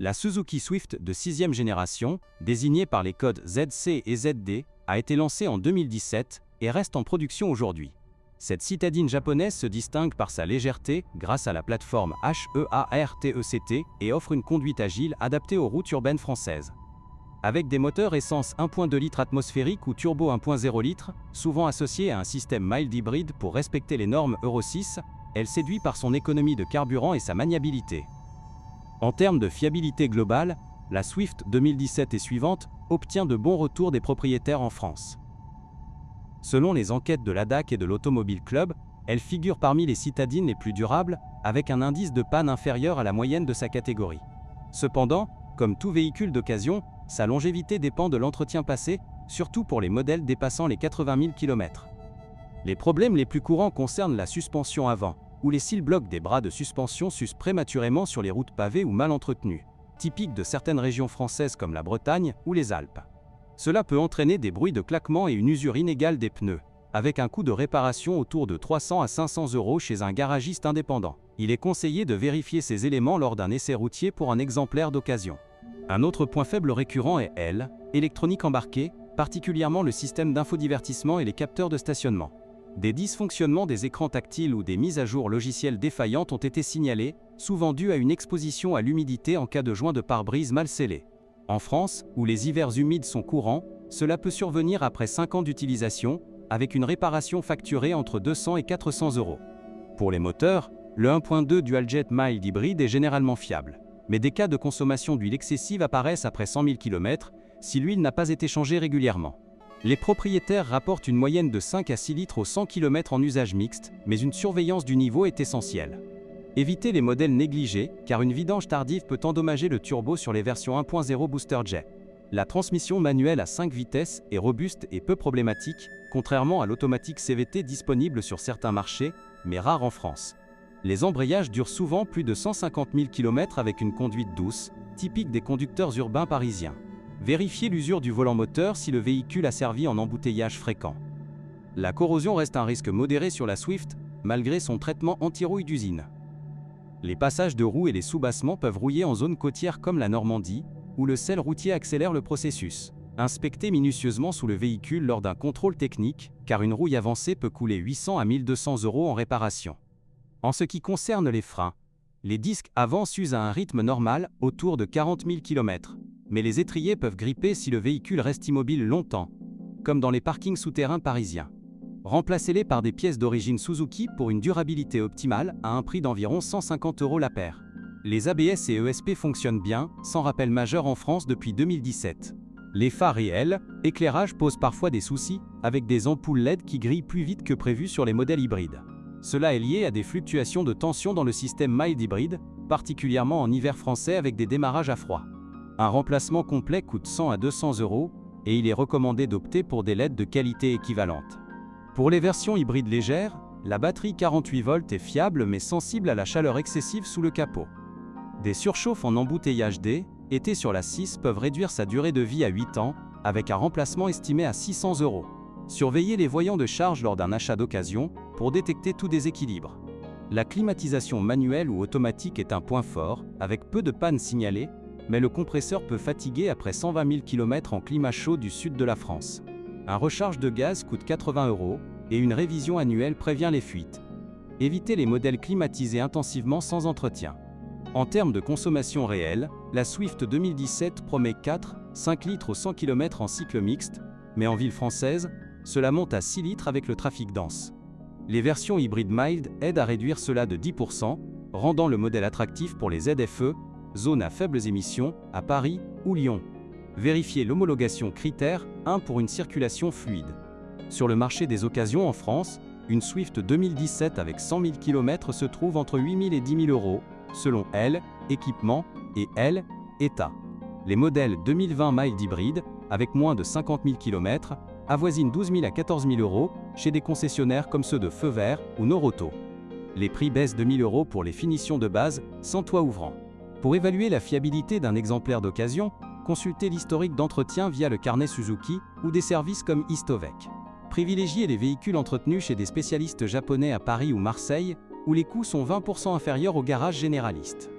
La Suzuki Swift de 6e génération, désignée par les codes ZC et ZD, a été lancée en 2017 et reste en production aujourd'hui. Cette citadine japonaise se distingue par sa légèreté grâce à la plateforme HEARTECT et offre une conduite agile adaptée aux routes urbaines françaises. Avec des moteurs essence 1.2 litres atmosphérique ou turbo 1.0 litres, souvent associés à un système mild hybride pour respecter les normes Euro 6, elle séduit par son économie de carburant et sa maniabilité. En termes de fiabilité globale, la Swift 2017 et suivante obtient de bons retours des propriétaires en France. Selon les enquêtes de l'ADAC et de l'Automobile Club, elle figure parmi les citadines les plus durables, avec un indice de panne inférieur à la moyenne de sa catégorie. Cependant, comme tout véhicule d'occasion, sa longévité dépend de l'entretien passé, surtout pour les modèles dépassant les 80 000 km. Les problèmes les plus courants concernent la suspension avant, où les cils blocs des bras de suspension s'usent prématurément sur les routes pavées ou mal entretenues, typique de certaines régions françaises comme la Bretagne ou les Alpes. Cela peut entraîner des bruits de claquements et une usure inégale des pneus, avec un coût de réparation autour de 300 à 500 € chez un garagiste indépendant. Il est conseillé de vérifier ces éléments lors d'un essai routier pour un exemplaire d'occasion. Un autre point faible récurrent est l'électronique embarquée, particulièrement le système d'infodivertissement et les capteurs de stationnement. Des dysfonctionnements des écrans tactiles ou des mises à jour logicielles défaillantes ont été signalés, souvent dus à une exposition à l'humidité en cas de joint de pare-brise mal scellé. En France, où les hivers humides sont courants, cela peut survenir après 5 ans d'utilisation, avec une réparation facturée entre 200 et 400 €. Pour les moteurs, le 1.2 Dualjet Mild Hybrid est généralement fiable. Mais des cas de consommation d'huile excessive apparaissent après 100 000 km, si l'huile n'a pas été changée régulièrement. Les propriétaires rapportent une moyenne de 5 à 6 litres au 100 km en usage mixte, mais une surveillance du niveau est essentielle. Évitez les modèles négligés, car une vidange tardive peut endommager le turbo sur les versions 1.0 Booster Jet. La transmission manuelle à 5 vitesses est robuste et peu problématique, contrairement à l'automatique CVT disponible sur certains marchés, mais rare en France. Les embrayages durent souvent plus de 150 000 km avec une conduite douce, typique des conducteurs urbains parisiens. Vérifiez l'usure du volant moteur si le véhicule a servi en embouteillage fréquent. La corrosion reste un risque modéré sur la Swift, malgré son traitement anti-rouille d'usine. Les passages de roues et les soubassements peuvent rouiller en zone côtière comme la Normandie, où le sel routier accélère le processus. Inspectez minutieusement sous le véhicule lors d'un contrôle technique, car une rouille avancée peut couler 800 à 1 200 € en réparation. En ce qui concerne les freins, les disques avant s'usent à un rythme normal, autour de 40 000 km. Mais les étriers peuvent gripper si le véhicule reste immobile longtemps, comme dans les parkings souterrains parisiens. Remplacez-les par des pièces d'origine Suzuki pour une durabilité optimale à un prix d'environ 150 € la paire. Les ABS et ESP fonctionnent bien, sans rappel majeur en France depuis 2017. Les phares et éclairage posent parfois des soucis, avec des ampoules LED qui grillent plus vite que prévu sur les modèles hybrides. Cela est lié à des fluctuations de tension dans le système mild hybride, particulièrement en hiver français avec des démarrages à froid. Un remplacement complet coûte 100 à 200 € et il est recommandé d'opter pour des LED de qualité équivalente. Pour les versions hybrides légères, la batterie 48 volts est fiable mais sensible à la chaleur excessive sous le capot. Des surchauffes en embouteillage D, été sur la 6, peuvent réduire sa durée de vie à 8 ans, avec un remplacement estimé à 600 €. Surveillez les voyants de charge lors d'un achat d'occasion pour détecter tout déséquilibre. La climatisation manuelle ou automatique est un point fort, avec peu de pannes signalées, mais le compresseur peut fatiguer après 120 000 km en climat chaud du sud de la France. Un recharge de gaz coûte 80 € et une révision annuelle prévient les fuites. Évitez les modèles climatisés intensivement sans entretien. En termes de consommation réelle, la Swift 2017 promet 4-5 litres au 100 km en cycle mixte, mais en ville française, cela monte à 6 litres avec le trafic dense. Les versions hybrides mild aident à réduire cela de 10 %, rendant le modèle attractif pour les ZFE, zones à faibles émissions, à Paris ou Lyon. Vérifiez l'homologation Critère 1 pour une circulation fluide. Sur le marché des occasions en France, une Swift 2017 avec 100 000 km se trouve entre 8 000 et 10 000 €, selon équipement, et état. Les modèles 2020 mild hybride, avec moins de 50 000 km, avoisinent 12 000 à 14 000 € chez des concessionnaires comme ceux de Feu Vert ou Noroto. Les prix baissent de 1 000 € pour les finitions de base, sans toit ouvrant. Pour évaluer la fiabilité d'un exemplaire d'occasion, consultez l'historique d'entretien via le carnet Suzuki ou des services comme Istovec. Privilégiez les véhicules entretenus chez des spécialistes japonais à Paris ou Marseille, où les coûts sont 20 % inférieurs aux garages généralistes.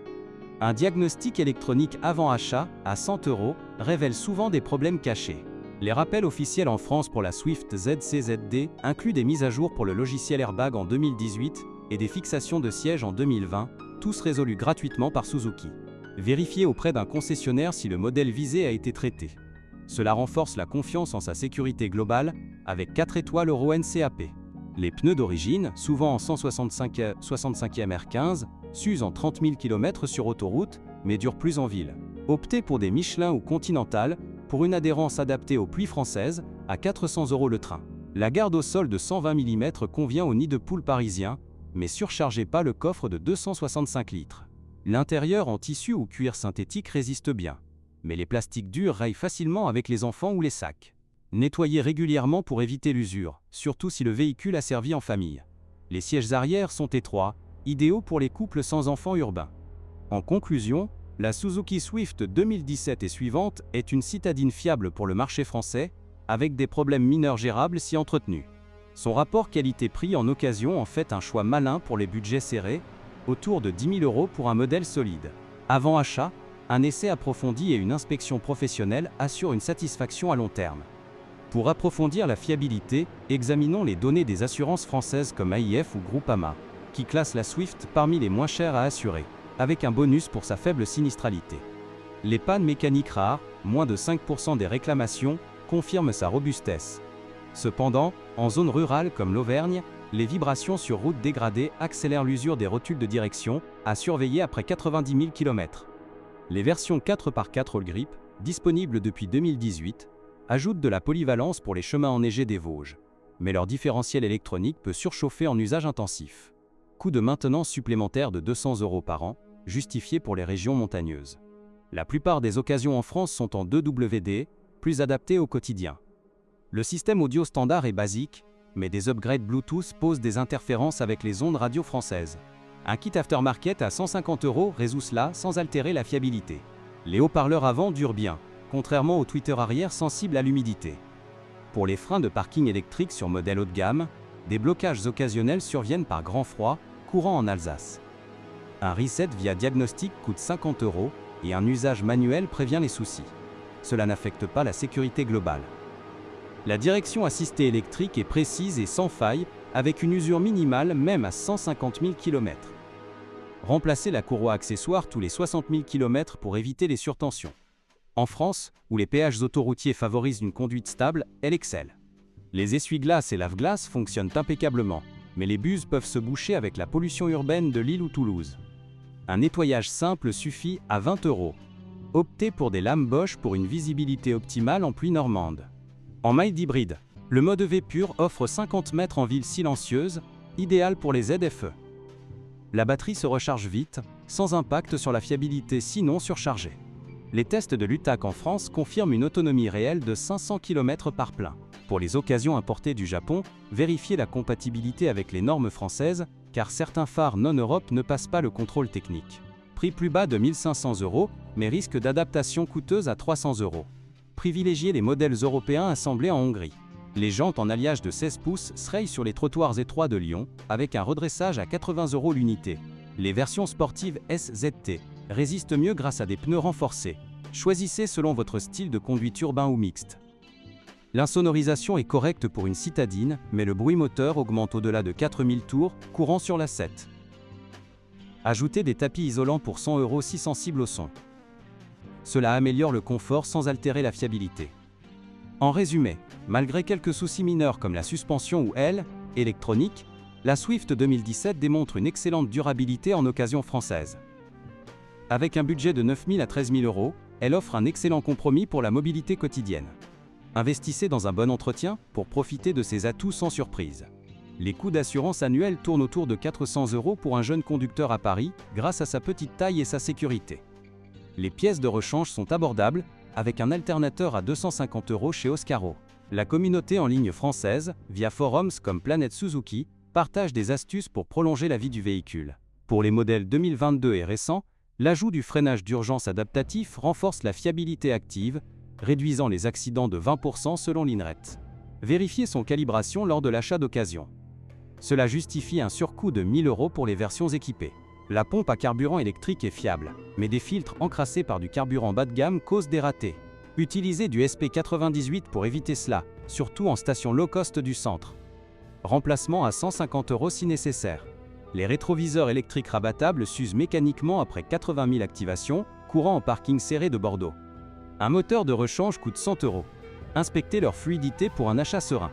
Un diagnostic électronique avant achat, à 100 € révèle souvent des problèmes cachés. Les rappels officiels en France pour la Swift ZC-ZD incluent des mises à jour pour le logiciel Airbag en 2018 et des fixations de sièges en 2020, tous résolus gratuitement par Suzuki. Vérifiez auprès d'un concessionnaire si le modèle visé a été traité. Cela renforce la confiance en sa sécurité globale, avec 4 étoiles Euro NCAP. Les pneus d'origine, souvent en 165e R15, s'usent en 30 000 km sur autoroute, mais durent plus en ville. Optez pour des Michelin ou Continental, pour une adhérence adaptée aux pluies françaises, à 400 € le train. La garde au sol de 120 mm convient au nid de poule parisien, mais surchargez pas le coffre de 265 litres. L'intérieur en tissu ou cuir synthétique résiste bien, mais les plastiques durs rayent facilement avec les enfants ou les sacs. Nettoyez régulièrement pour éviter l'usure, surtout si le véhicule a servi en famille. Les sièges arrière sont étroits, idéaux pour les couples sans enfants urbains. En conclusion, la Suzuki Swift 2017 et suivante est une citadine fiable pour le marché français, avec des problèmes mineurs gérables si entretenus. Son rapport qualité-prix en occasion en fait un choix malin pour les budgets serrés, autour de 10 000 € pour un modèle solide. Avant achat, un essai approfondi et une inspection professionnelle assurent une satisfaction à long terme. Pour approfondir la fiabilité, examinons les données des assurances françaises comme AIF ou Groupama, qui classent la Swift parmi les moins chères à assurer, avec un bonus pour sa faible sinistralité. Les pannes mécaniques rares, moins de 5% des réclamations, confirment sa robustesse. Cependant, en zone rurale comme l'Auvergne, les vibrations sur route dégradée accélèrent l'usure des rotules de direction, à surveiller après 90 000 km. Les versions 4x4 All Grip, disponibles depuis 2018, ajoutent de la polyvalence pour les chemins enneigés des Vosges. Mais leur différentiel électronique peut surchauffer en usage intensif. Coût de maintenance supplémentaire de 200 € par an, justifié pour les régions montagneuses. La plupart des occasions en France sont en 2WD, plus adaptées au quotidien. Le système audio standard est basique, mais des upgrades Bluetooth posent des interférences avec les ondes radio françaises. Un kit aftermarket à 150 € résout cela sans altérer la fiabilité. Les haut-parleurs avant durent bien, contrairement au tweeter arrière sensible à l'humidité. Pour les freins de parking électriques sur modèle haut de gamme, des blocages occasionnels surviennent par grand froid, courant en Alsace. Un reset via diagnostic coûte 50 € et un usage manuel prévient les soucis. Cela n'affecte pas la sécurité globale. La direction assistée électrique est précise et sans faille, avec une usure minimale même à 150 000 km. Remplacez la courroie accessoire tous les 60 000 km pour éviter les surtensions. En France, où les péages autoroutiers favorisent une conduite stable, elle excelle. Les essuie-glaces et lave-glaces fonctionnent impeccablement, mais les buses peuvent se boucher avec la pollution urbaine de Lille ou Toulouse. Un nettoyage simple suffit à 20 €. Optez pour des lames Bosch pour une visibilité optimale en pluie normande. En mild hybride, le mode EV pur offre 50 mètres en ville silencieuse, idéal pour les ZFE. La batterie se recharge vite, sans impact sur la fiabilité sinon surchargée. Les tests de l'UTAC en France confirment une autonomie réelle de 500 km par plein. Pour les occasions importées du Japon, vérifiez la compatibilité avec les normes françaises, car certains phares non-Europe ne passent pas le contrôle technique. Prix plus bas de 1 500 €, mais risque d'adaptation coûteuse à 300 €. Privilégiez les modèles européens assemblés en Hongrie. Les jantes en alliage de 16 pouces seraient sur les trottoirs étroits de Lyon, avec un redressage à 80 € l'unité. Les versions sportives SZT résistent mieux grâce à des pneus renforcés. Choisissez selon votre style de conduite urbain ou mixte. L'insonorisation est correcte pour une citadine, mais le bruit moteur augmente au-delà de 4000 tours, courant sur la 7. Ajoutez des tapis isolants pour 100 € si sensibles au son. Cela améliore le confort sans altérer la fiabilité. En résumé, malgré quelques soucis mineurs comme la suspension ou aile électronique, la Swift 2017 démontre une excellente durabilité en occasion française. Avec un budget de 9 000 à 13 000 €, elle offre un excellent compromis pour la mobilité quotidienne. Investissez dans un bon entretien pour profiter de ses atouts sans surprise. Les coûts d'assurance annuels tournent autour de 400 € pour un jeune conducteur à Paris, grâce à sa petite taille et sa sécurité. Les pièces de rechange sont abordables, avec un alternateur à 250 € chez Oscaro. La communauté en ligne française, via forums comme Planète Suzuki, partage des astuces pour prolonger la vie du véhicule. Pour les modèles 2022 et récents, l'ajout du freinage d'urgence adaptatif renforce la fiabilité active, réduisant les accidents de 20% selon l'INRET. Vérifiez son calibration lors de l'achat d'occasion. Cela justifie un surcoût de 1 000 € pour les versions équipées. La pompe à carburant électrique est fiable, mais des filtres encrassés par du carburant bas de gamme causent des ratés. Utilisez du SP98 pour éviter cela, surtout en station low cost du centre. Remplacement à 150 € si nécessaire. Les rétroviseurs électriques rabattables s'usent mécaniquement après 80 000 activations, courant en parking serré de Bordeaux. Un moteur de rechange coûte 100 €. Inspectez leur fluidité pour un achat serein.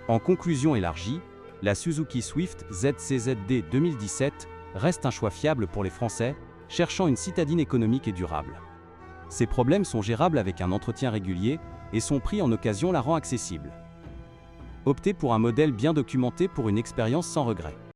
En conclusion élargie, la Suzuki Swift ZCZD 2017 reste un choix fiable pour les Français, cherchant une citadine économique et durable. Ses problèmes sont gérables avec un entretien régulier et son prix en occasion la rend accessible. Optez pour un modèle bien documenté pour une expérience sans regret.